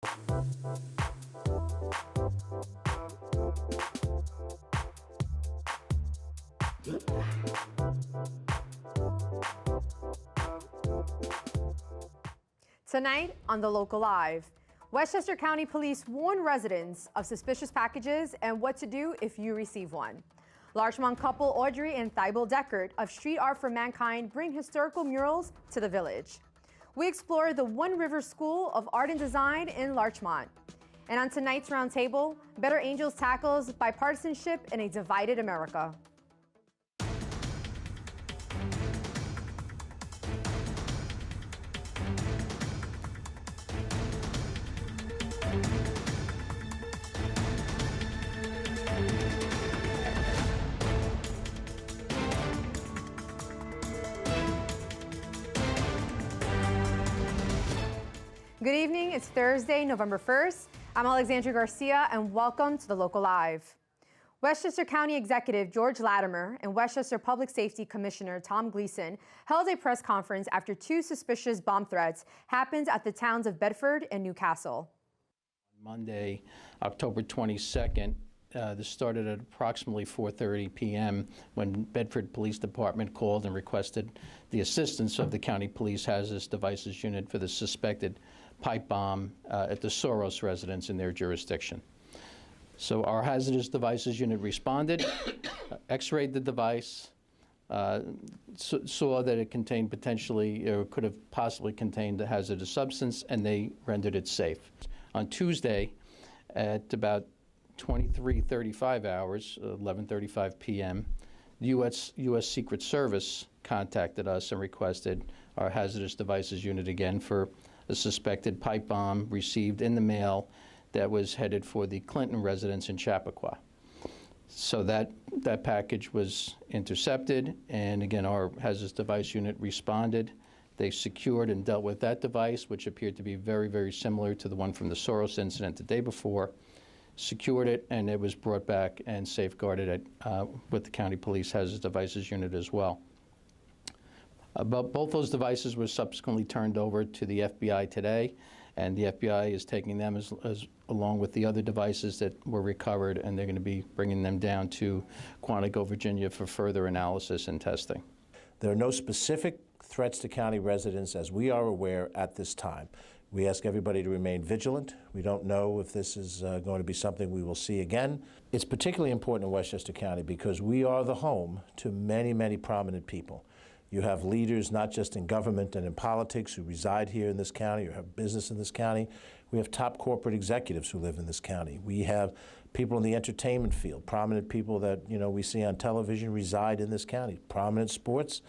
Tonight on The Local Live, Westchester County Police warn residents of suspicious packages and what to do if you receive one. Larchmont couple Audrey and Thibault Deckert of Street Art for Mankind bring historical murals to the village. We explore the One River School of Art and Design in Larchmont. And on tonight's roundtable, Better Angels tackles bipartisanship in a divided America. Good evening, it's Thursday, November 1st. I'm Alexandria Garcia and welcome to The Local Live. Westchester County Executive George Latimer and Westchester Public Safety Commissioner Tom Gleason held a press conference after two suspicious bomb threats happened at the towns of Bedford and Newcastle. Monday, October 22nd, this started at approximately 4:30 p.m. when Bedford Police Department called and requested the assistance of the County Police Hazardous Devices Unit for the suspected pipe bomb at the Soros residence in their jurisdiction. So our Hazardous Devices Unit responded, x-rayed the device, saw that it contained potentially, or could have possibly contained a hazardous substance, and they rendered it safe. On Tuesday, at about 23:35 hours, 11:35 p.m., the U.S. Secret Service contacted us and requested our Hazardous Devices Unit again for a suspected pipe bomb received in the mail that was headed for the Clinton residence in Chappaqua. So that package was intercepted, and again, our Hazardous Device Unit responded. They secured and dealt with that device, which appeared to be very, very similar to the one from the Soros incident the day before, secured it, and it was brought back and safeguarded with the County Police Hazardous Devices Unit as well. Both those devices were subsequently turned over to the FBI today, and the FBI is taking them along with the other devices that were recovered, and they're going to be bringing them down to Quantico, Virginia for further analysis and testing. There are no specific threats to county residents as we are aware at this time. We ask everybody to remain vigilant. We don't know if this is going to be something we will see again. It's particularly important in Westchester County because we are the home to many, many prominent people. You have leaders not just in government and in politics who reside here in this county or have business in this county. We have top corporate executives who live in this county. We have people in the entertainment field, prominent people that we see on television reside in this county, prominent sports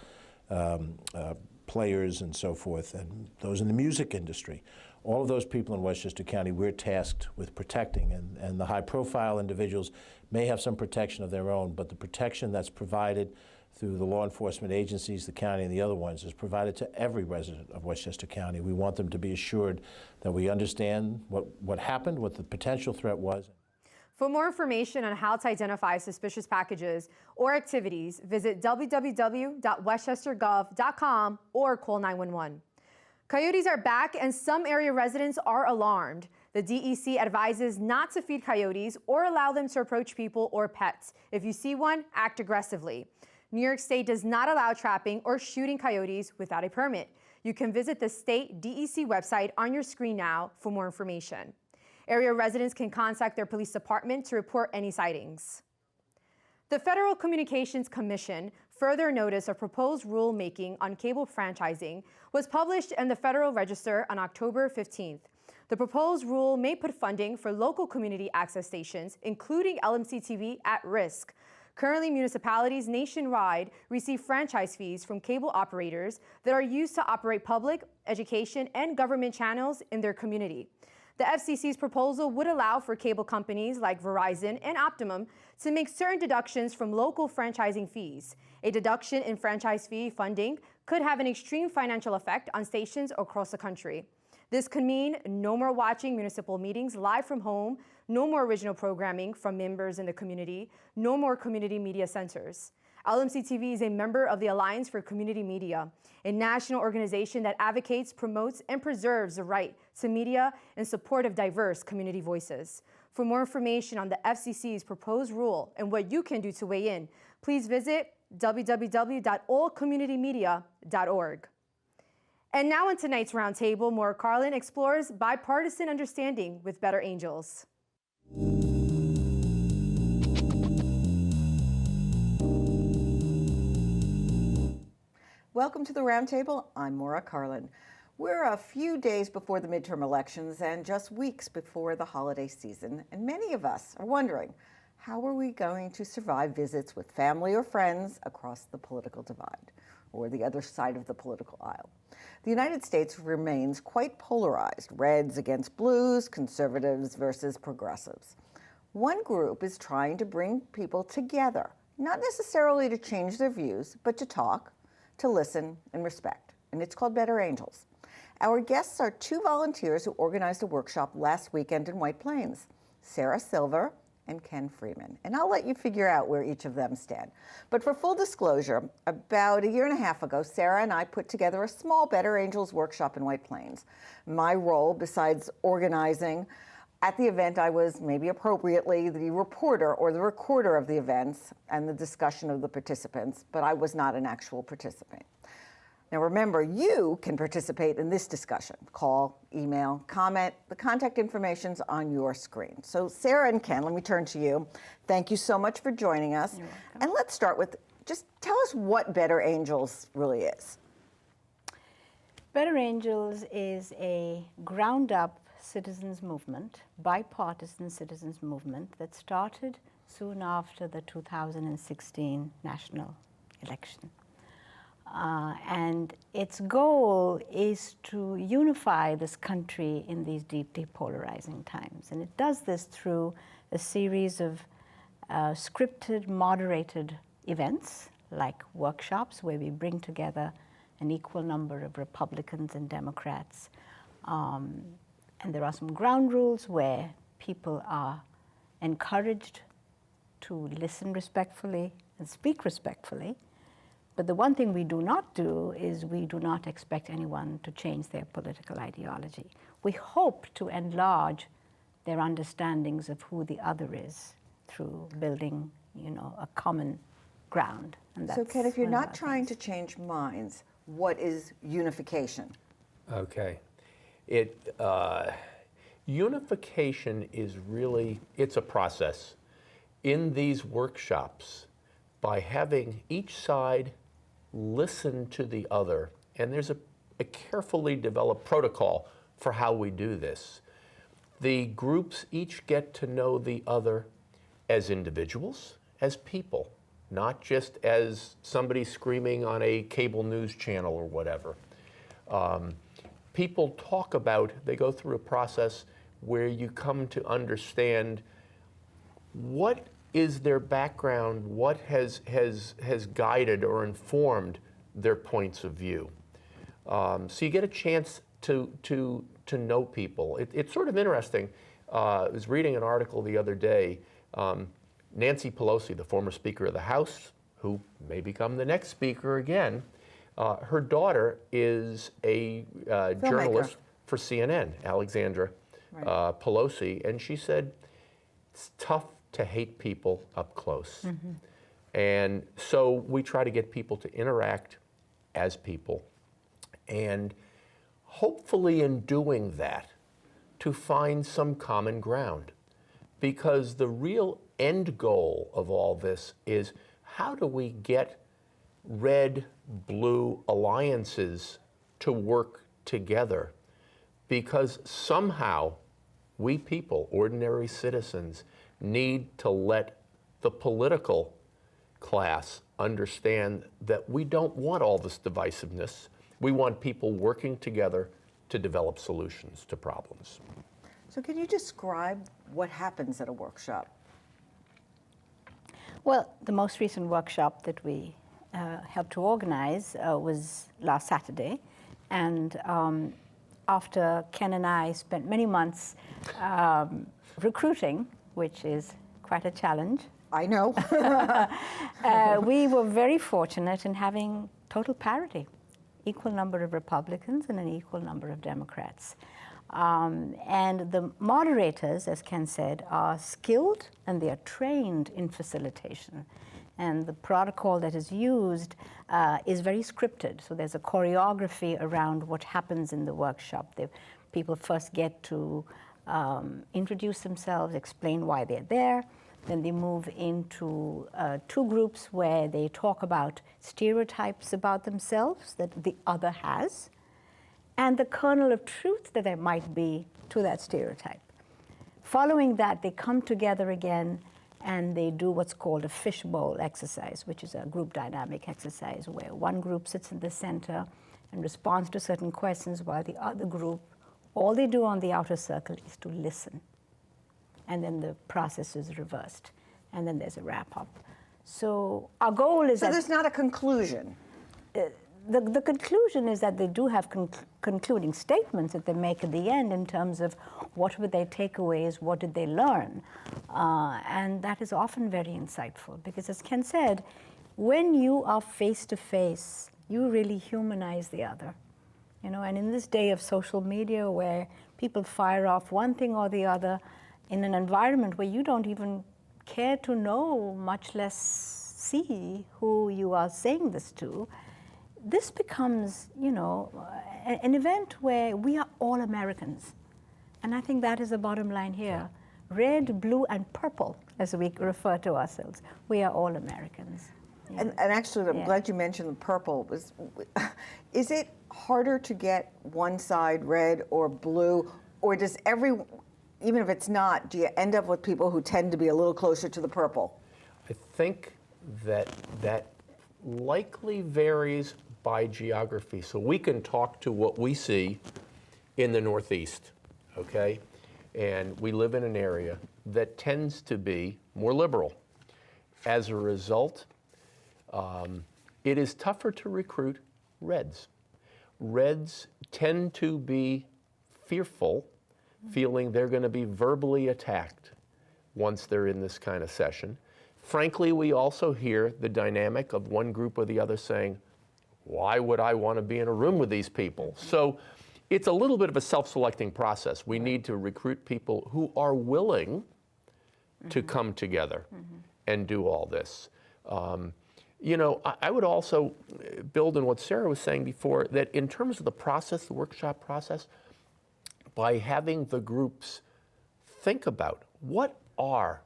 players and so forth, and those in the music industry. All of those people in Westchester County we're tasked with protecting, and the high-profile individuals may have some protection of their own, but the protection that's provided through the law enforcement agencies, the county and the other ones, is provided to every resident of Westchester County. We want them to be assured that we understand what happened, what the potential threat was. For more information on how to identify suspicious packages or activities, visit www.westchestergov.com or call 911. Coyotes are back and some area residents are alarmed. The DEC advises not to feed coyotes or allow them to approach people or pets. If you see one, act aggressively. New York State does not allow trapping or shooting coyotes without a permit. You can visit the state DEC website on your screen now for more information. Area residents can contact their police department to report any sightings. The Federal Communications Commission further notice of proposed rulemaking on cable franchising was published in the Federal Register on October 15th. The proposed rule may put funding for local community access stations, including LMC TV, at risk. Currently, municipalities nationwide receive franchise fees from cable operators that are used to operate public, education, and government channels in their community. The FCC's proposal would allow for cable companies like Verizon and Optimum to make certain deductions from local franchising fees. A deduction in franchise fee funding could have an extreme financial effect on stations across the country. This could mean no more watching municipal meetings live from home, no more original programming from members in the community, no more community media centers. LMC TV is a member of the Alliance for Community Media, a national organization that advocates, promotes, and preserves the right to media in support of diverse community voices. For more information on the FCC's proposed rule and what you can do to weigh in, please visit www.allcommunitymedia.org. And now in tonight's roundtable, Maura Carlin explores bipartisan understanding with Better Angels. Welcome to the Roundtable. I'm Maura Carlin. We're a few days before the midterm elections and just weeks before the holiday season, and many of us are wondering, how are we going to survive visits with family or friends across the political divide, or the other side of the political aisle? The United States remains quite polarized, reds against blues, conservatives versus progressives. One group is trying to bring people together, not necessarily to change their views, but to talk, to listen and respect, and it's called Better Angels. Our guests are two volunteers who organized a workshop last weekend in White Plains, Sarah Silver and Ken Freeman, and I'll let you figure out where each of them stand. But for full disclosure, about a year and a half ago, Sarah and I put together a small Better Angels workshop in White Plains. My role, besides organizing, at the event, I was maybe appropriately the reporter or the recorder of the events and the discussion of the participants, but I was not an actual participant. Now remember, you can participate in this discussion. Call, email, comment. The contact information's on your screen. So Sarah and Ken, let me turn to you. Thank you so much for joining us. You're welcome. And let's start with, just tell us what Better Angels really is. Better Angels is a ground-up citizens movement, bipartisan citizens movement that started soon after the 2016 national election. And its goal is to unify this country in these deeply polarizing times. And it does this through a series of scripted, moderated events, like workshops where we bring together an equal number of Republicans and Democrats. And there are some ground rules where people are encouraged to listen respectfully and speak respectfully. But the one thing we do not do is we do not expect anyone to change their political ideology. We hope to enlarge their understandings of who the other is through building, a common ground. And So Ken, if you're one of not our trying things. to change minds, what is unification? Okay. Unification is really, it's a process. In these workshops, by having each side listen to the other, and there's a carefully developed protocol for how we do this. The groups each get to know the other as individuals, as people, not just as somebody screaming on a cable news channel or whatever. People talk about, they go through a process where you come to understand what is their background, what has guided or informed their points of view. So you get a chance to know people. It's sort of interesting. I was reading an article the other day. Nancy Pelosi, the former Speaker of the House, who may become the next Speaker again, her daughter is a journalist for CNN, Alexandra Pelosi, and she said it's tough to hate people up close. Mm-hmm. And so we try to get people to interact as people, and hopefully in doing that, to find some common ground. Because the real end goal of all this is, how do we get red-blue alliances to work together? Because somehow we people, ordinary citizens, need to let the political class understand that we don't want all this divisiveness. We want people working together to develop solutions to problems. So can you describe what happens at a workshop? Well, the most recent workshop that we helped to organize was last Saturday. And after Ken and I spent many months recruiting, which is quite a challenge I know. We were very fortunate in having total parity, equal number of Republicans and an equal number of Democrats. And the moderators, as Ken said, are skilled and they are trained in facilitation. And the protocol that is used is very scripted. So there's a choreography around what happens in the workshop. People first get to introduce themselves, explain why they're there. Then they move into two groups where they talk about stereotypes about themselves that the other has, and the kernel of truth that there might be to that stereotype. Following that, they come together again and they do what's called a fishbowl exercise, which is a group dynamic exercise where one group sits in the center and responds to certain questions while the other group, all they do on the outer circle is to listen. And then the process is reversed. And then there's a wrap-up. So our goal is So that there's not a conclusion. the conclusion is that they do have concluding statements that they make at the end in terms of what were their takeaways, what did they learn. And that is often very insightful because, as Ken said, when you are face-to-face, you really humanize the other. You know, and in this day of social media where people fire off one thing or the other in an environment where you don't even care to know, much less see who you are saying this to, this becomes, you know, an event where we are all Americans. And I think that is the bottom line here. Red, blue, and purple, as we refer to ourselves. We are all Americans. Yeah. And actually, I'm glad you mentioned the purple. Is it harder to get one side red or blue, or does even if it's not, do you end up with people who tend to be a little closer to the purple? I think that likely varies by geography. So we can talk to what we see in the Northeast, okay? And we live in an area that tends to be more liberal. As a result, it is tougher to recruit Reds. Reds tend to be fearful, feeling they're going to be verbally attacked once they're in this kind of session. Frankly, we also hear the dynamic of one group or the other saying, why would I want to be in a room with these people? So it's a little bit of a self-selecting process. We need to recruit people who are willing to come together and do all this. You know, I would also build on what Sarah was saying before, that in terms of the process, the workshop process, by having the groups think about what are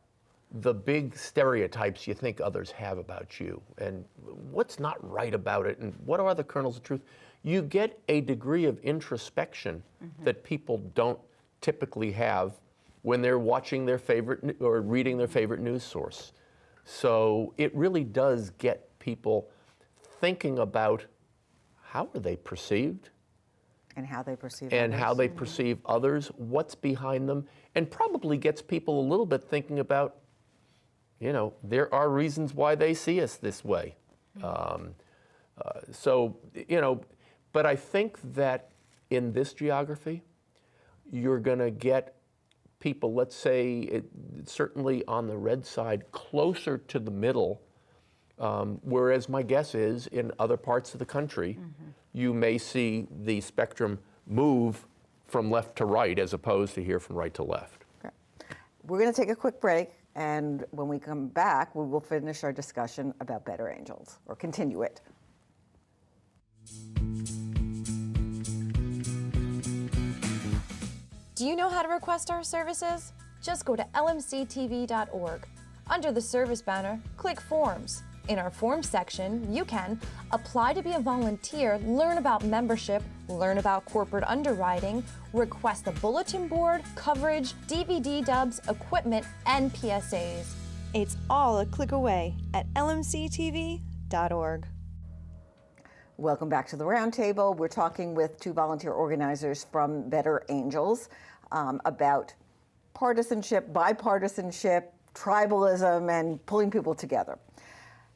the big stereotypes you think others have about you, and what's not right about it, and what are the kernels of truth, you get a degree of introspection that people don't typically have when they're watching their favorite or reading their favorite news source. So it really does get people thinking about how are they perceived, And how they perceive and others. how they perceive others, what's behind them, and probably gets people a little bit thinking about, you know, there are reasons why they see us this way. So, you know, but I think that in this geography, you're going to get people, let's say, certainly on the red side, closer to the middle, whereas my guess is in other parts of the country, you may see the spectrum move from left to right as opposed to here from right to left. Okay. We're going to take a quick break, and when we come back, we will finish our discussion about Better Angels, or continue it. Do you know how to request our services? Just go to lmctv.org. Under the service banner, click Forms. In our Forms section, you can apply to be a volunteer, learn about membership, learn about corporate underwriting, request a bulletin board, coverage, DVD dubs, equipment, and PSAs. It's all a click away at lmctv.org. Welcome back to the Roundtable. We're talking with two volunteer organizers from Better Angels about partisanship, bipartisanship, tribalism, and pulling people together.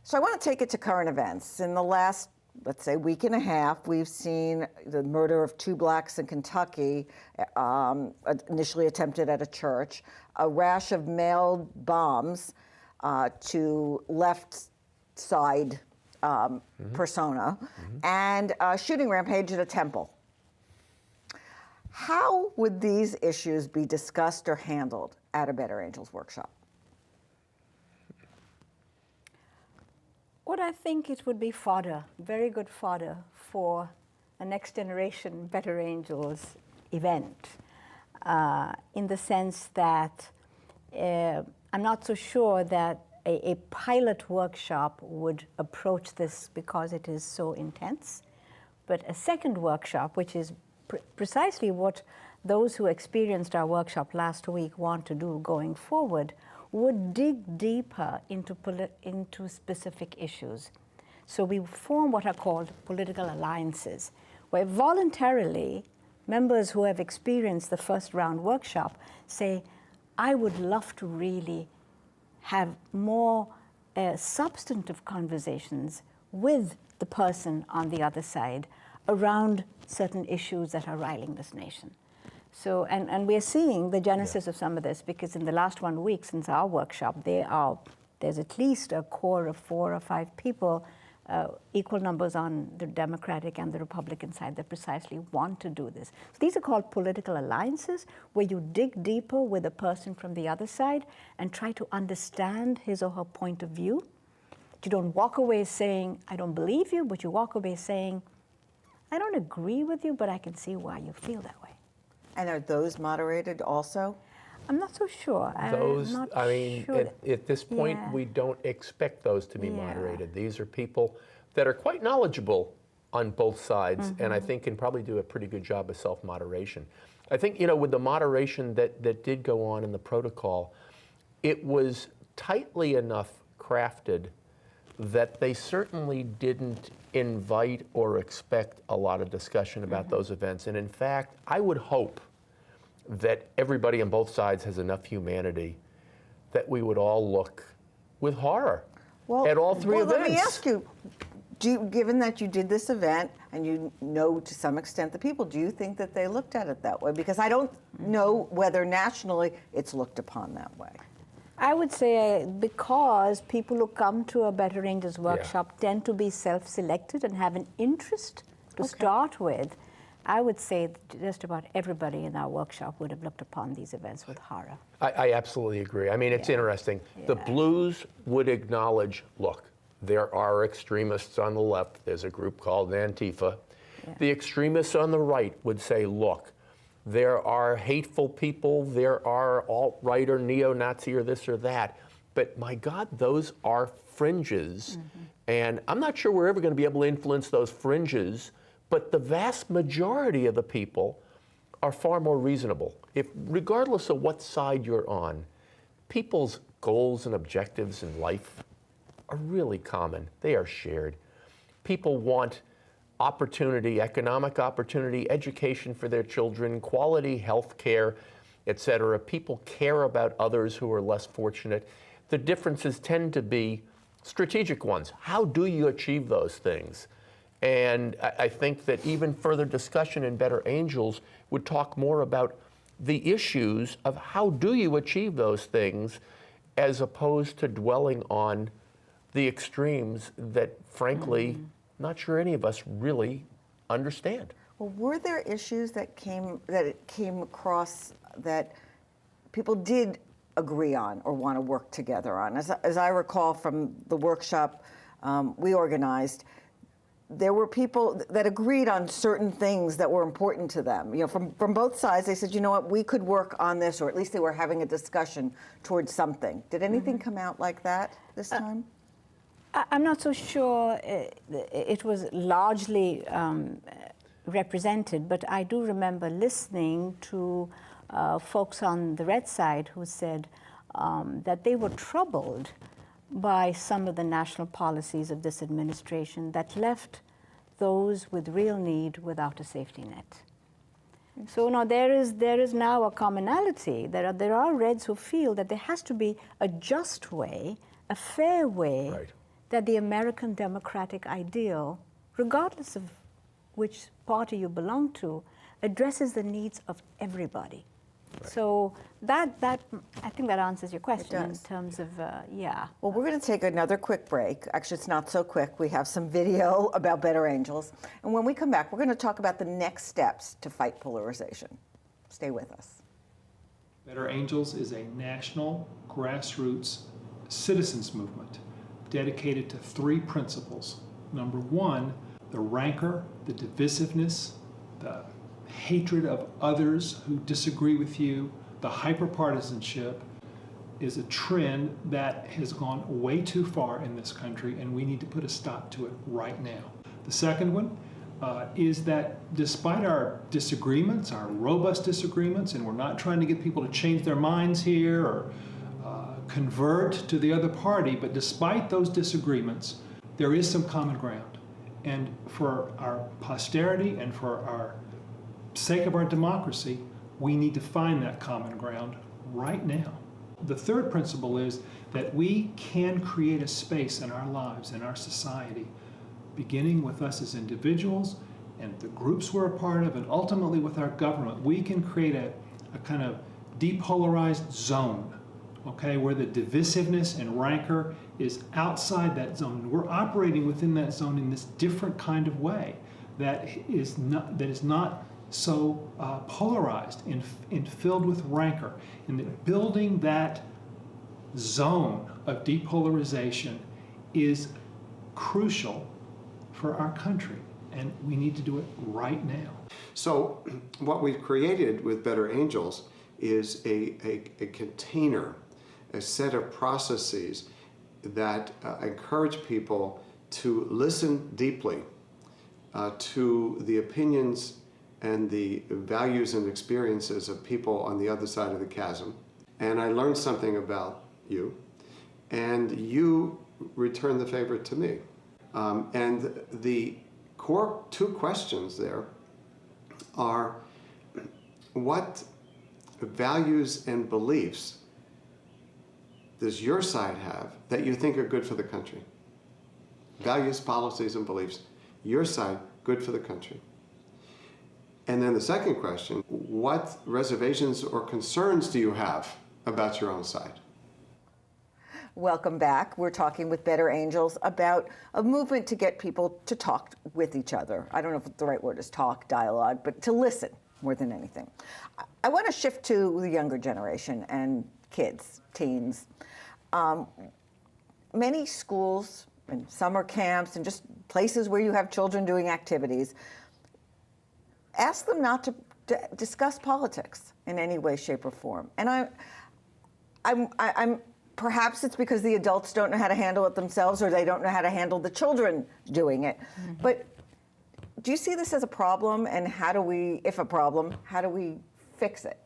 So I want to take it to current events. In the last, let's say, week and a half, we've seen the murder of two blacks in Kentucky, initially attempted at a church, a rash of mailed bombs to left side persona and a shooting rampage at a temple. How would these issues be discussed or handled at a Better Angels workshop? What I think it would be fodder, very good fodder for a next generation Better Angels event, in the sense that I'm not so sure that a pilot workshop would approach this because it is so intense, but a second workshop, which is precisely what those who experienced our workshop last week want to do going forward, would dig deeper into specific issues. So we form what are called political alliances, where voluntarily members who have experienced the first round workshop say, I would love to really have more substantive conversations with the person on the other side around certain issues that are riling this nation. So, and we're seeing the genesis of some of this, because in the last 1 week since our workshop, there's at least a core of 4 or 5 people, equal numbers on the Democratic and the Republican side, that precisely want to do this. So these are called political alliances, where you dig deeper with a person from the other side and try to understand his or her point of view. You don't walk away saying, I don't believe you, but you walk away saying, I don't agree with you, but I can see why you feel that way. And are those moderated also? I'm not so sure. Those, I'm not I mean, sure. at this point, Yeah. we don't expect those to be Yeah. moderated. These are people that are quite knowledgeable on both sides, and I think can probably do a pretty good job of self-moderation. I think, with the moderation that did go on in the protocol, it was tightly enough crafted that they certainly didn't invite or expect a lot of discussion about those events. And in fact, I would hope that everybody on both sides has enough humanity that we would all look with horror at all three events. Let me ask you, given that you did this event and you know to some extent the people, do you think that they looked at it that way? Because I don't know whether nationally it's looked upon that way. I would say because people who come to a Better Angels workshop tend to be self-selected and have an interest to start with, I would say that just about everybody in our workshop would have looked upon these events with horror. I absolutely agree. I mean, it's interesting. The Blues would acknowledge, look, there are extremists on the left. There's a group called Antifa. The extremists on the right would say, look, there are hateful people, there are alt-right or neo-Nazi or this or that. But my God, those are fringes. And I'm not sure we're ever going to be able to influence those fringes, but the vast majority of the people are far more reasonable. If, regardless of what side you're on, people's goals and objectives in life are really common. They are shared. People want opportunity, economic opportunity, education for their children, quality health care, et cetera. People care about others who are less fortunate. The differences tend to be strategic ones. How do you achieve those things? And I think that even further discussion in Better Angels would talk more about the issues of how do you achieve those things, as opposed to dwelling on the extremes that, frankly, not sure any of us really understand. Well, were there issues that came across that people did agree on or want to work together on? As I recall from the workshop we organized, there were people that agreed on certain things that were important to them. From both sides, they said, you know what, we could work on this, or at least they were having a discussion towards something. Did anything come out like that this time? I'm not so sure it was largely represented, but I do remember listening to folks on the red side who said that they were troubled by some of the national policies of this administration that left those with real need without a safety net. So now there is now a commonality. There are Reds who feel that there has to be a just way, a fair way, that the American democratic ideal, regardless of which party you belong to, addresses the needs of everybody. So that I think that answers your question in does. terms of, yeah. Well, we're going to take another quick break. Actually, it's not so quick. We have some video about Better Angels. And when we come back, we're going to talk about the next steps to fight polarization. Stay with us. Better Angels is a national grassroots citizens movement dedicated to 3 principles. Number 1, the rancor, the divisiveness, the hatred of others who disagree with you, the hyperpartisanship is a trend that has gone way too far in this country, and we need to put a stop to it right now. The second one is that despite our disagreements, our robust disagreements, and we're not trying to get people to change their minds here or convert to the other party, but despite those disagreements, there is some common ground. And for our posterity and for our sake of our democracy, we need to find that common ground right now. The third principle is that we can create a space in our lives, in our society, beginning with us as individuals and the groups we're a part of, and ultimately with our government. We can create a kind of depolarized zone, okay, where the divisiveness and rancor is outside that zone. We're operating within that zone in this different kind of way that is not so polarized and filled with rancor. And that building that zone of depolarization is crucial for our country, and we need to do it right now. So what we've created with Better Angels is a container, a set of processes that encourage people to listen deeply to the opinions and the values and experiences of people on the other side of the chasm. And I learned something about you, and you returned the favor to me. And the core 2 questions there are, what values and beliefs does your side have that you think are good for the country? Values, policies, and beliefs. Your side, good for the country. And then the second question, what reservations or concerns do you have about your own side? Welcome back. We're talking with Better Angels about a movement to get people to talk with each other. I don't know if the right word is talk, dialogue, but to listen more than anything. I want to shift to the younger generation and kids, teens. Many schools and summer camps and just places where you have children doing activities ask them not to discuss politics in any way, shape, or form. And I'm perhaps it's because the adults don't know how to handle it themselves, or they don't know how to handle the children doing it. Mm-hmm. But do you see this as a problem, and how do we, if a problem, how do we fix it?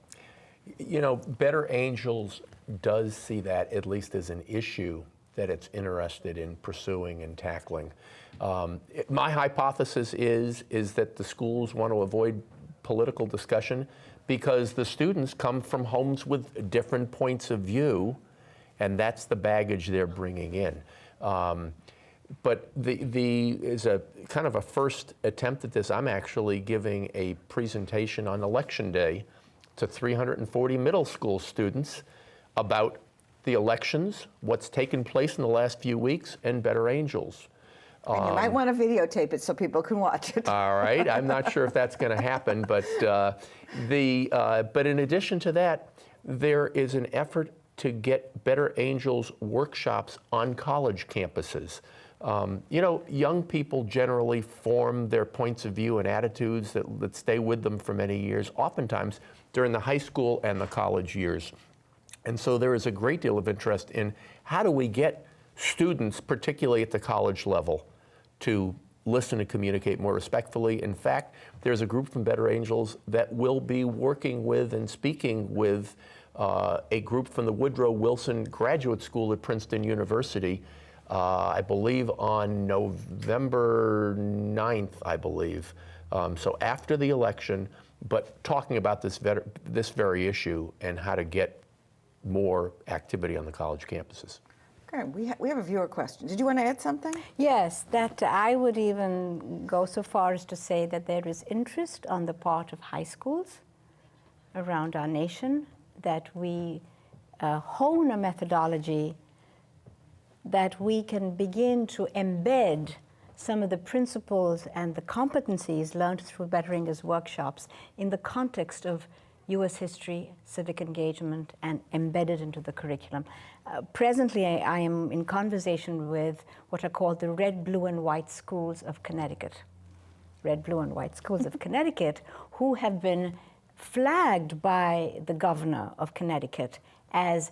You know, Better Angels does see that at least as an issue that it's interested in pursuing and tackling. My hypothesis is that the schools want to avoid political discussion because the students come from homes with different points of view, and that's the baggage they're bringing in. But as a kind of a first attempt at this, I'm actually giving a presentation on Election Day to 340 middle school students about the elections, what's taken place in the last few weeks, and Better Angels. And you might want to videotape it so people can watch it. All right, I'm not sure if that's going to happen, but but in addition to that, there is an effort to get Better Angels workshops on college campuses. You know, young people generally form their points of view and attitudes that stay with them for many years, oftentimes during the high school and the college years. And so there is a great deal of interest in how do we get students, particularly at the college level, to listen and communicate more respectfully. In fact, there's a group from Better Angels that will be working with and speaking with a group from the Woodrow Wilson Graduate School at Princeton University, I believe on November 9th, I believe. So after the election, but talking about this very issue and how to get more activity on the college campuses. Okay, we have a viewer question. Did you want to add something? Yes, that I would even go so far as to say that there is interest on the part of high schools around our nation, that we hone a methodology that we can begin to embed some of the principles and the competencies learned through Better Angels workshops in the context of U.S. history, civic engagement, and embedded into the curriculum. Presently, I am in conversation with what are called the Red, Blue, and White Schools of Connecticut. Red, Blue, and White Schools of Connecticut, who have been flagged by the governor of Connecticut as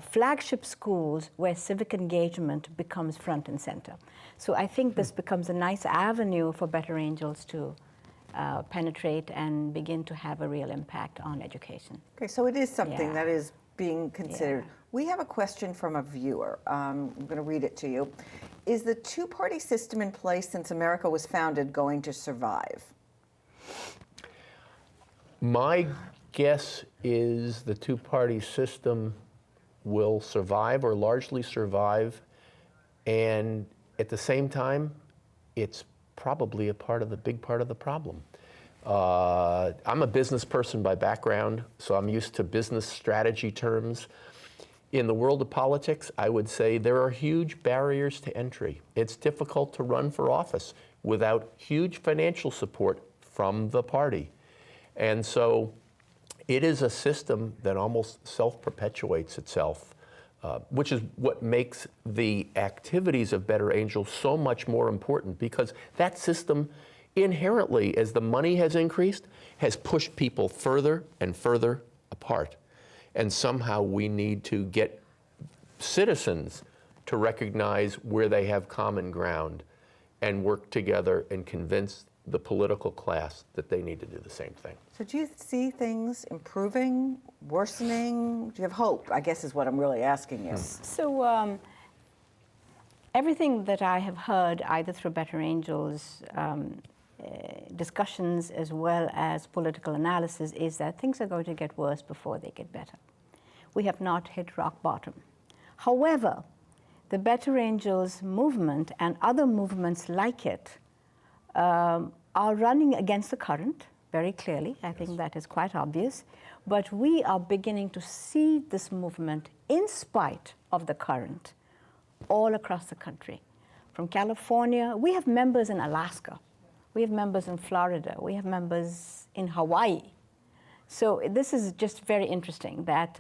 flagship schools where civic engagement becomes front and center. So I think this becomes a nice avenue for Better Angels to penetrate and begin to have a real impact on education. Okay, so it is something Yeah. that is being considered. Yeah. We have a question from a viewer. I'm going to read it to you. Is the two-party system in place since America was founded going to survive? My guess is the two-party system will survive or largely survive, and at the same time, it's probably big part of the problem. I'm a business person by background, so I'm used to business strategy terms. In the world of politics, I would say there are huge barriers to entry. It's difficult to run for office without huge financial support from the party. And so it is a system that almost self-perpetuates itself, which is what makes the activities of Better Angels so much more important, because that system inherently, as the money has increased, has pushed people further and further apart. And somehow we need to get citizens to recognize where they have common ground and work together and convince the political class that they need to do the same thing. So do you see things improving, worsening? Do you have hope, I guess is what I'm really asking you. So everything that I have heard, either through Better Angels discussions as well as political analysis, is that things are going to get worse before they get better. We have not hit rock bottom. However, the Better Angels movement and other movements like it are running against the current, very clearly. I think that is quite obvious. But we are beginning to see this movement, in spite of the current, all across the country. From California, we have members in Alaska. We have members in Florida. We have members in Hawaii. So this is just very interesting that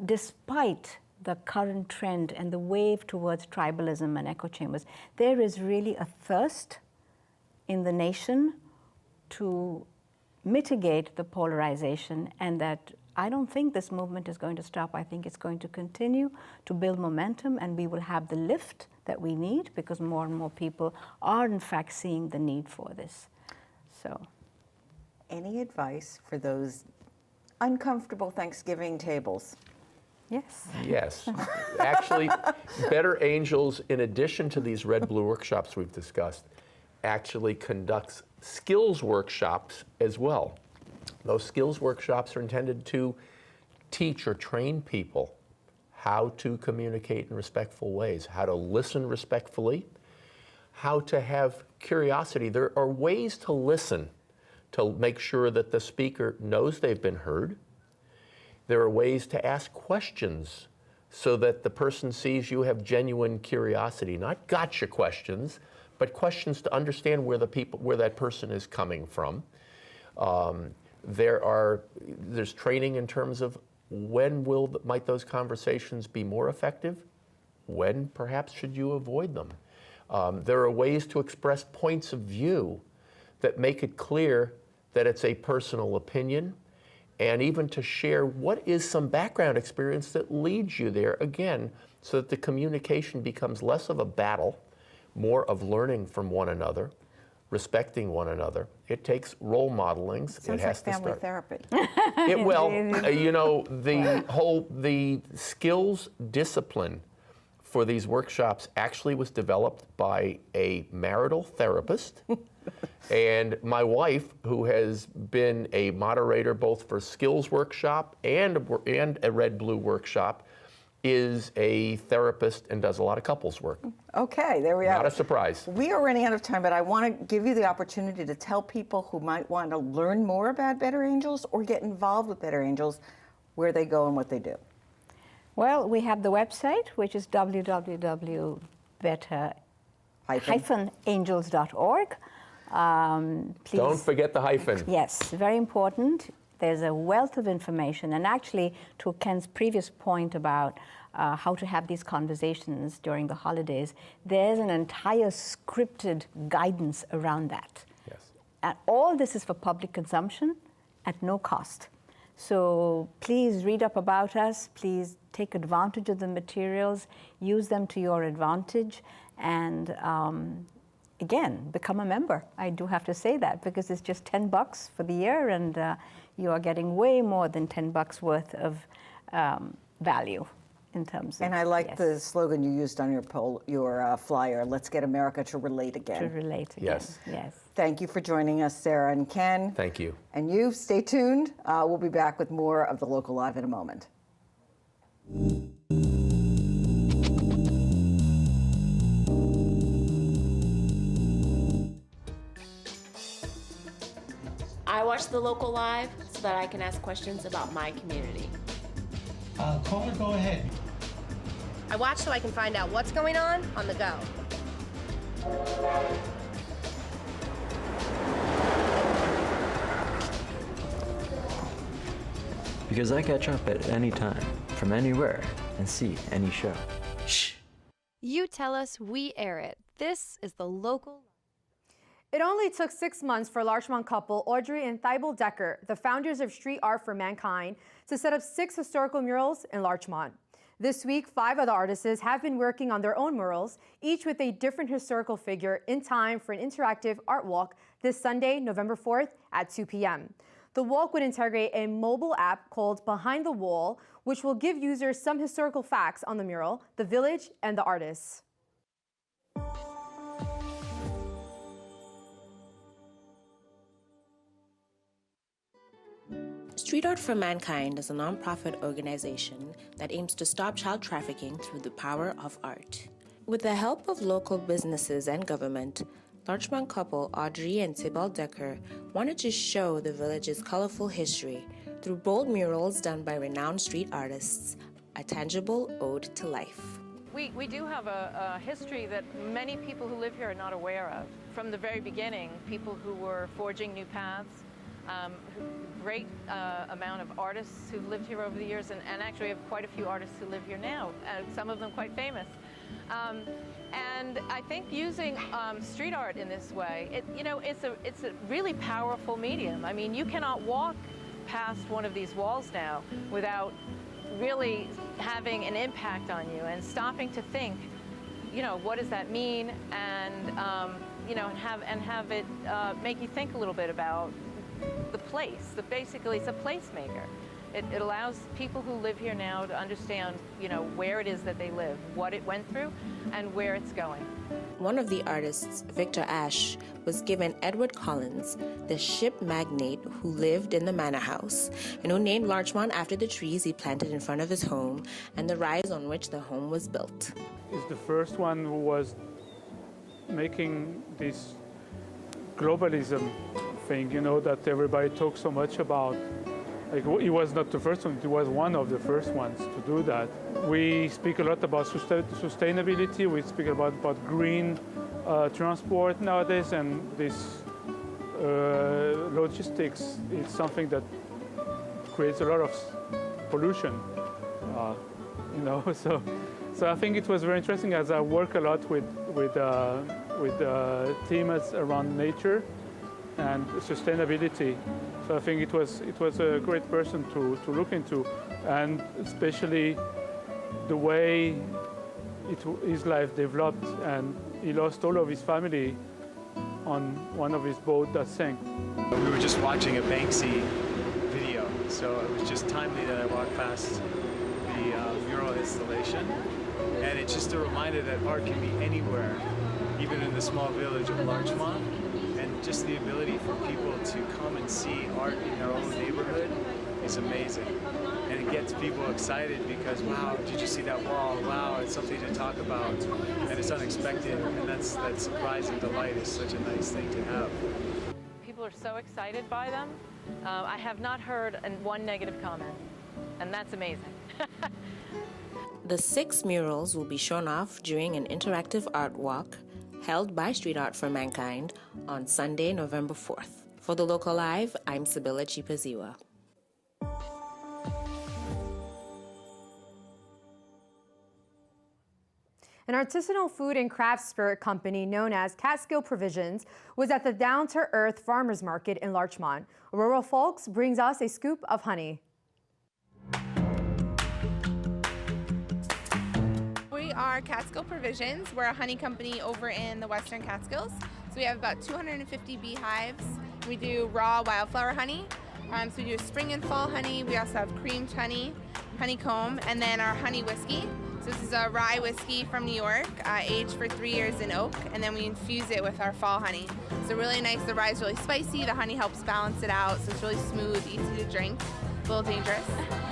despite the current trend and the wave towards tribalism and echo chambers, there is really a thirst in the nation to mitigate the polarization, and that I don't think this movement is going to stop. I think it's going to continue to build momentum, and we will have the lift that we need because more and more people are in fact seeing the need for this. So, Any advice for those uncomfortable Thanksgiving tables? yes. Yes. Actually, Better Angels, in addition to these Red Blue workshops we've discussed, actually conducts skills workshops as well. Those skills workshops are intended to teach or train people how to communicate in respectful ways, how to listen respectfully, how to have curiosity. There are ways to listen to make sure that the speaker knows they've been heard. There are ways to ask questions so that the person sees you have genuine curiosity, not gotcha questions, but questions to understand where that person is coming from. There's training in terms of when might those conversations be more effective? When perhaps should you avoid them? There are ways to express points of view that make it clear that it's a personal opinion, and even to share what is some background experience that leads you there, again, so that the communication becomes less of a battle, more of learning from one another, respecting one another. It takes role modeling. Sounds like family therapy. You know, the skills discipline for these workshops actually was developed by a marital therapist. And my wife, who has been a moderator both for skills workshop and a Red Blue workshop, is a therapist and does a lot of couples work. Okay, there we are. Not a surprise. We are running out of time, but I want to give you the opportunity to tell people who might want to learn more about Better Angels or get involved with Better Angels, where they go and what they do. Well, we have the website, which is www.better-angels.org. Please, Don't forget the hyphen. yes, very important. There's a wealth of information. And actually, to Ken's previous point about how to have these conversations during the holidays, there's an entire scripted guidance around that. Yes. And all this is for public consumption at no cost. So please read up about us. Please take advantage of the materials, use them to your advantage, and again, become a member. I do have to say that because it's just $10 for the year, and you are getting way more than $10 worth of value in terms of. And I like yes, the slogan you used on your flyer, let's get America to relate again. to relate again. Yes. Yes. Thank you for joining us, Sarah and Ken. Thank you. And you, stay tuned. We'll be back with more of the Local Live in a moment. I watch the Local Live so that I can ask questions about my community. Caller, go ahead. I watch so I can find out what's going on the go. Because I catch up at any time, from anywhere, and see any show. Shh. You tell us, we air it. This is the Local. It only took 6 months for Larchmont couple Audrey and Thibault Decker, the founders of Street Art for Mankind, to set up 6 historical murals in Larchmont. This week, 5 other artists have been working on their own murals, each with a different historical figure, in time for an interactive art walk this Sunday, November 4th at 2 p.m. The walk would integrate a mobile app called Behind the Wall, which will give users some historical facts on the mural, the village, and the artists. Street Art for Mankind is a nonprofit organization that aims to stop child trafficking through the power of art. With the help of local businesses and government, Larchmont couple Audrey and Thibault Decker wanted to show the village's colorful history through bold murals done by renowned street artists, a tangible ode to life. We do have a history that many people who live here are not aware of. From the very beginning, people who were forging new paths, great amount of artists who've lived here over the years, and actually we have quite a few artists who live here now, some of them quite famous. And I think using street art in this way, it's a really powerful medium. I mean, you cannot walk past one of these walls now without really having an impact on you and stopping to think, what does that mean, and have it make you think a little bit about the place. Basically, it's a placemaker. It allows people who live here now to understand, where it is that they live, what it went through, and where it's going. One of the artists, Victor Ashe, was given Edward Collins, the ship magnate who lived in the manor house, and who named Larchmont after the trees he planted in front of his home and the rise on which the home was built. He's the first one who was making this globalism thing, that everybody talks so much about. Like, he was not the first one, he was one of the first ones to do that. We speak a lot about sustainability, we speak about green transport nowadays, and this logistics is something that creates a lot of pollution, So I think it was very interesting as I work a lot with themes around nature and sustainability. So I think it was a great person to look into, and especially the way his life developed, and he lost all of his family on one of his boats that sank. We were just watching a Banksy video, so it was just timely that I walked past the mural installation, and it's just a reminder that art can be anywhere, even in the small village of Larchmont. And just the ability for people to come and see art in their own neighborhood is amazing. And it gets gets people excited because, wow, did you see that wall? Wow, it's something to talk about, and it's unexpected, and that surprise and delight is such a nice thing to have. People are so excited by them. I have not heard one negative comment, and that's amazing. The 6 murals will be shown off during an interactive art walk held by Street Art for Mankind on Sunday, November 4th. For The Local Live, I'm Sibylla Chipaziwa. An artisanal food and craft spirit company known as Catskill Provisions was at the Down to Earth Farmers Market in Larchmont. Aurora Folks brings us a scoop of honey. We are Catskill Provisions. We're a honey company over in the Western Catskills. So we have about 250 beehives. We do raw wildflower honey. So we do spring and fall honey. We also have creamed honey, honeycomb, and then our honey whiskey. So this is a rye whiskey from New York, aged for 3 years in oak, and then we infuse it with our fall honey. So really nice. The rye is really spicy. The honey helps balance it out, so it's really smooth, easy to drink. A little dangerous.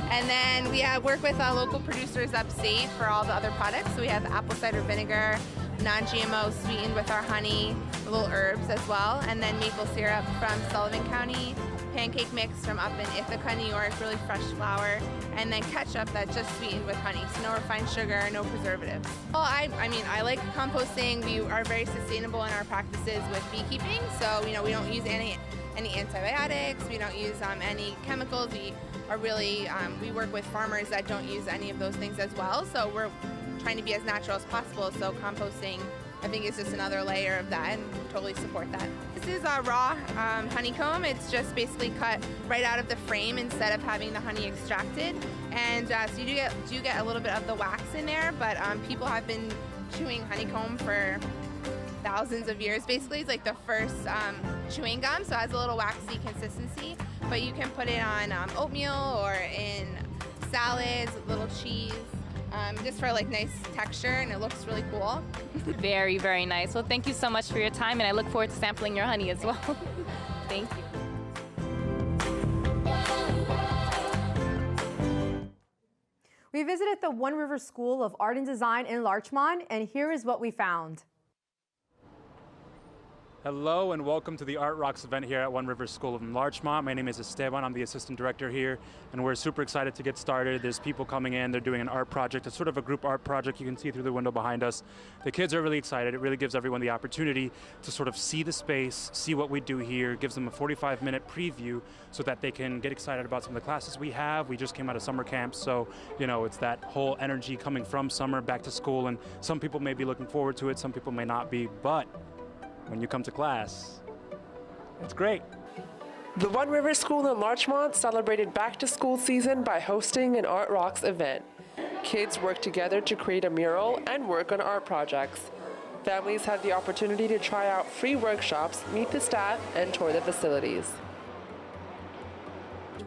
And then we work with local producers upstate for all the other products. So we have apple cider vinegar, non-GMO sweetened with our honey, little herbs as well, and then maple syrup from Sullivan County, pancake mix from up in Ithaca, New York, really fresh flour, and then ketchup that's just sweetened with honey. So no refined sugar, no preservatives. Well, I mean, I like composting. We are very sustainable in our practices with beekeeping. So, we don't use any antibiotics. We don't use any chemicals. We are really, we work with farmers that don't use any of those things as well. So we're trying to be as natural as possible. So composting, I think, is just another layer of that, and totally support that. This is raw honeycomb. It's just basically cut right out of the frame instead of having the honey extracted. And so you do get a little bit of the wax in there, but people have been chewing honeycomb for thousands of years. Basically, it's like the first chewing gum, so it has a little waxy consistency, but you can put it on oatmeal or in salads, little cheese, just for like nice texture, and it looks really cool. Very, very nice. Well, thank you so much for your time, and I look forward to sampling your honey as well. Thank you. We visited the One River School of Art and Design in Larchmont, and here is what we found. Hello and welcome to the Art Rocks event here at One River School of Larchmont. My name is Esteban, I'm the assistant director here, and we're super excited to get started. There's people coming in, they're doing an art project. It's sort of a group art project you can see through the window behind us. The kids are really excited. It really gives everyone the opportunity to sort of see the space, see what we do here, gives them a 45-minute preview so that they can get excited about some of the classes we have. We just came out of summer camp, so it's that whole energy coming from summer back to school, and some people may be looking forward to it, some people may not be, but when you come to class, it's great. The One River School in Larchmont celebrated back-to-school season by hosting an Art Rocks event. Kids worked together to create a mural and work on art projects. Families had the opportunity to try out free workshops, meet the staff, and tour the facilities.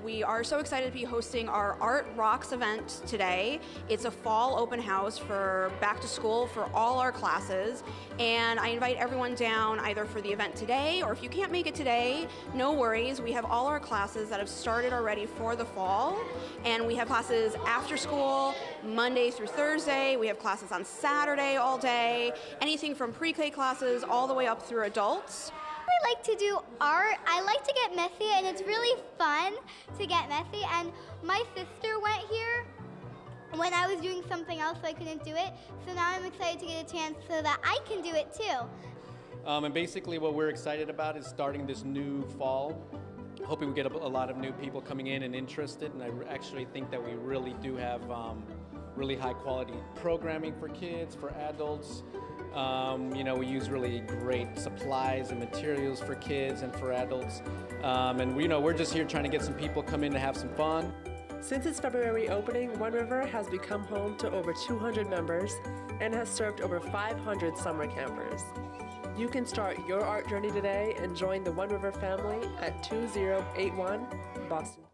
We are so excited to be hosting our Art Rocks event today. It's a fall open house for back to school for all our classes, and I invite everyone down either for the event today, or if you can't make it today, no worries. We have all our classes that have started already for the fall, and we have classes after school, Monday through Thursday. We have classes on Saturday all day, anything from pre-K classes all the way up through adults. I like to do art. I like to get messy, and it's really fun to get messy. And my sister went here when I was doing something else, so I couldn't do it. So now I'm excited to get a chance so that I can do it too. And basically what we're excited about is starting this new fall, hoping we get a lot of new people coming in and interested. And I actually think that we really do have really high quality programming for kids, for adults. We use really great supplies and materials for kids and for adults. And we're just here trying to get some people come in to have some fun. Since its February opening, One River has become home to over 200 members and has served over 500 summer campers. You can start your art journey today and join the One River family at 2081 Boston.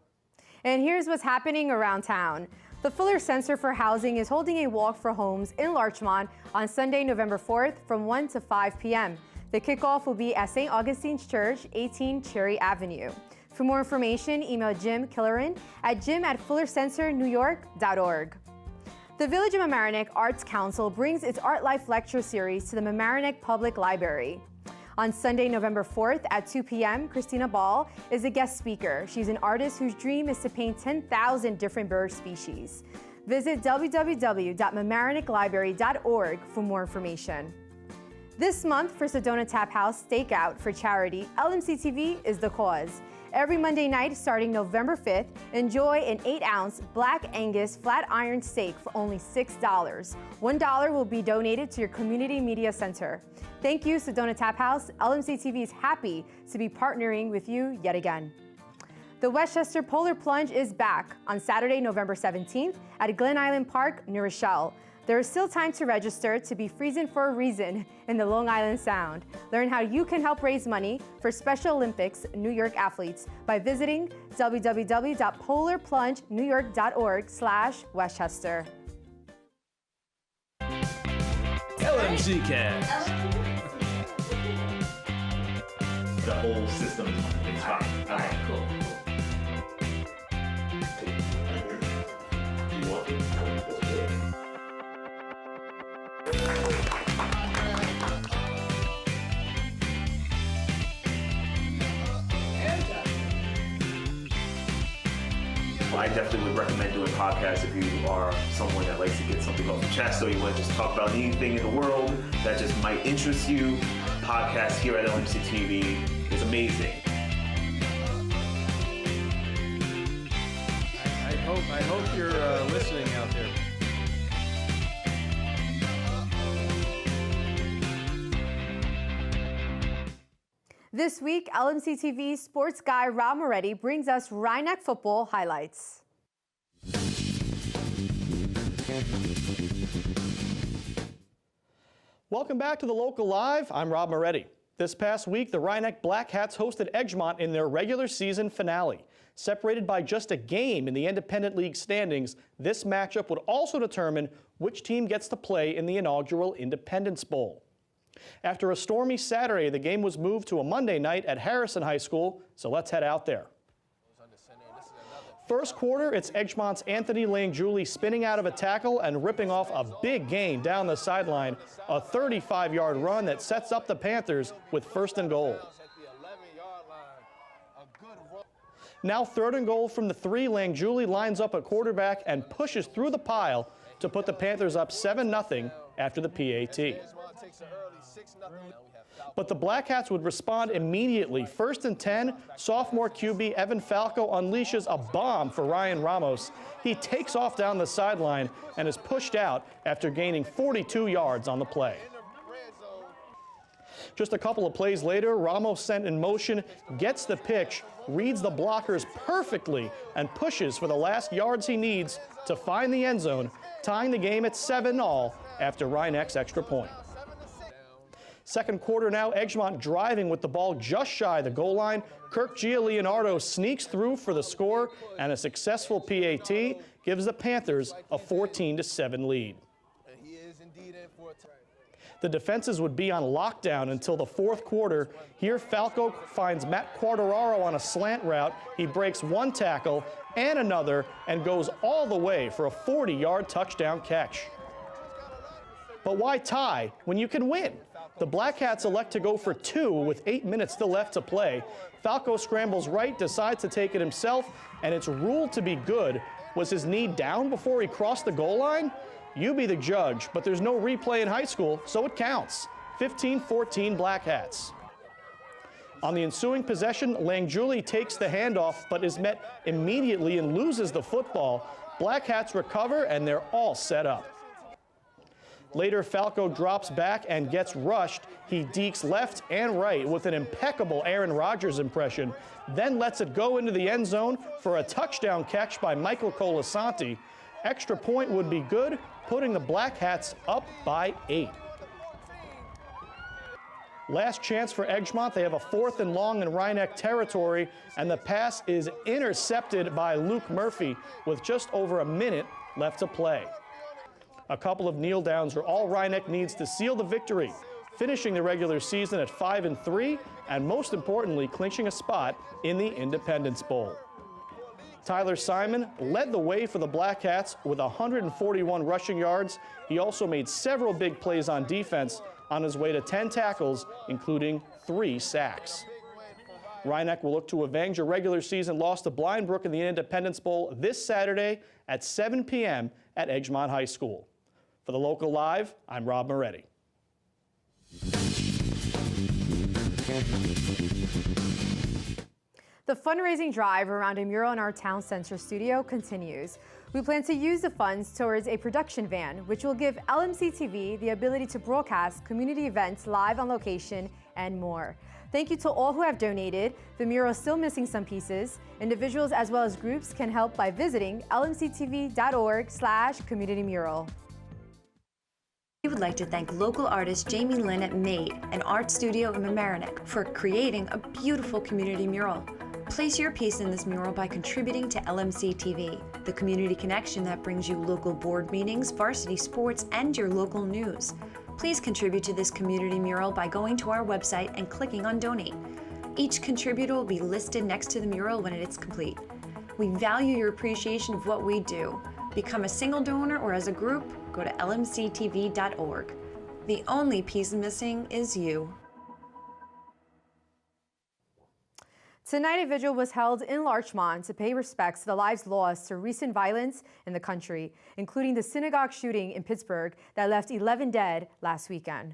And here's what's happening around town. The Fuller Center for Housing is holding a walk for homes in Larchmont on Sunday, November 4th from 1 to 5 p.m. The kickoff will be at St. Augustine's Church, 18 Cherry Avenue. For more information, email Jim Killeran at jim@fullercenternewyork.org. The Village of Mamaroneck Arts Council brings its Art Life lecture series to the Mamaroneck Public Library. On Sunday, November 4th at 2 p.m., Christina Ball is a guest speaker. She's an artist whose dream is to paint 10,000 different bird species. Visit www.mamaronecklibrary.org for more information. This month for Sedona Tap House Stakeout for charity, LMC TV is the cause. Every Monday night starting November 5th, enjoy an 8-ounce Black Angus flat iron steak for only $6. $1 will be donated to your community media center. Thank you, Sedona Tap House. LMC TV is happy to be partnering with you yet again. The Westchester Polar Plunge is back on Saturday, November 17th at Glen Island Park, New Rochelle. There is still time to register to be freezing for a reason in the Long Island Sound. Learn how you can help raise money for Special Olympics New York athletes by visiting www.polarplungenewyork.org/Westchester. LMC Cast. The whole system is fine. All right, cool. I definitely would recommend doing podcasts if you are someone that likes to get something off the chest, or you want to just talk about anything in the world that just might interest you. Podcast here at LMC TV is amazing. I hope you're listening out there. This week, LMC TV's sports guy Rob Moretti brings us Rhinebeck football highlights. Welcome back to The Local Live. I'm Rob Moretti. This past week, the Rhinebeck Black Hats hosted Edgemont in their regular season finale. Separated by just a game in the Independent League standings, this matchup would also determine which team gets to play in the inaugural Independence Bowl. After a stormy Saturday, the game was moved to a Monday night at Harrison High School, so let's head out there. First quarter, it's Edgemont's Anthony Langjulie spinning out of a tackle and ripping off a big gain down the sideline, a 35-yard run that sets up the Panthers with 1st and goal. Now 3rd and goal from the 3, Langjulie lines up at quarterback and pushes through the pile to put the Panthers up 7-0 after the PAT. But the Black Hats would respond immediately. 1st and 10, sophomore QB Evan Falco unleashes a bomb for Ryan Ramos. He takes off down the sideline and is pushed out after gaining 42 yards on the play. Just a couple of plays later, Ramos sent in motion, gets the pitch, reads the blockers perfectly, and pushes for the last yards he needs to find the end zone, tying the game at 7-all after Rhinebeck's extra point. Second quarter now, Edgemont driving with the ball just shy of the goal line. Kirk Gianleonardo sneaks through for the score, and a successful PAT gives the Panthers a 14-7 lead. The defenses would be on lockdown until the 4th quarter. Here, Falco finds Matt Quartararo on a slant route. He breaks one tackle and another and goes all the way for a 40-yard touchdown catch. But why tie when you can win? The Black Hats elect to go for 2 with 8 minutes still left to play. Falco scrambles right, decides to take it himself, and it's ruled to be good. Was his knee down before he crossed the goal line? You be the judge, but there's no replay in high school, so it counts. 15-14 Black Hats. On the ensuing possession, Langjulie takes the handoff, but is met immediately and loses the football. Black Hats recover, and they're all set up. Later, Falco drops back and gets rushed. He dekes left and right with an impeccable Aaron Rodgers impression, then lets it go into the end zone for a touchdown catch by Michael Colasanti. Extra point would be good, putting the Black Hats up by 8. Last chance for Edgemont. They have a 4th and long in Rhinebeck territory, and the pass is intercepted by Luke Murphy with just over a minute left to play. A couple of kneel downs are all Rhinebeck needs to seal the victory. finishing the regular season at 5-3, and most importantly, clinching a spot in the Independence Bowl. Tyler Simon led the way for the Black Hats with 141 rushing yards. He also made several big plays on defense on his way to 10 tackles, including 3 sacks. Rhinebeck will look to avenge a regular season loss to Blind Brook in the Independence Bowl this Saturday at 7 p.m. at Edgemont High School. For the Local Live, I'm Rob Moretti. The fundraising drive around a mural in our town center studio continues. We plan to use the funds towards a production van, which will give LMC TV the ability to broadcast community events live on location and more. Thank you to all who have donated. The mural is still missing some pieces. Individuals as well as groups can help by visiting lmctv.org/communitymural. We would like to thank local artist Jamie Lynn at Made, an art studio in Mamaroneck, for creating a beautiful community mural. Place your piece in this mural by contributing to LMC TV, the community connection that brings you local board meetings, varsity sports, and your local news. Please contribute to this community mural by going to our website and clicking on Donate. Each contributor will be listed next to the mural when it is complete. We value your appreciation of what we do. Become a single donor or as a group, go to lmctv.org. The only piece missing is you. Tonight, a vigil was held in Larchmont to pay respects to the lives lost to recent violence in the country, including the synagogue shooting in Pittsburgh that left 11 dead last weekend.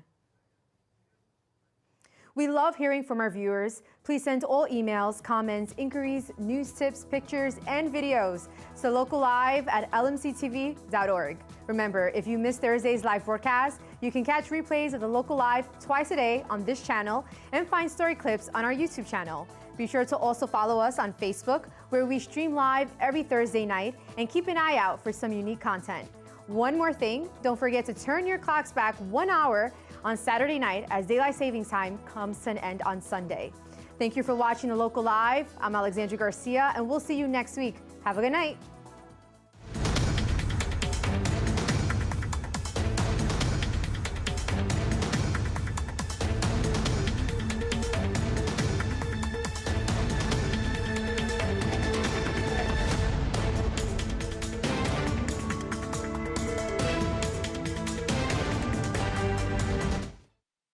We love hearing from our viewers. Please send all emails, comments, inquiries, news tips, pictures, and videos to locallive@lmctv.org. Remember, if you missed Thursday's live broadcast, you can catch replays of the Local Live twice a day on this channel and find story clips on our YouTube channel. Be sure to also follow us on Facebook, where we stream live every Thursday night, and keep an eye out for some unique content. One more thing, don't forget to turn your clocks back 1 hour on Saturday night as daylight savings time comes to an end on Sunday. Thank you for watching The Local Live. I'm Alexandra Garcia, and we'll see you next week. Have a good night.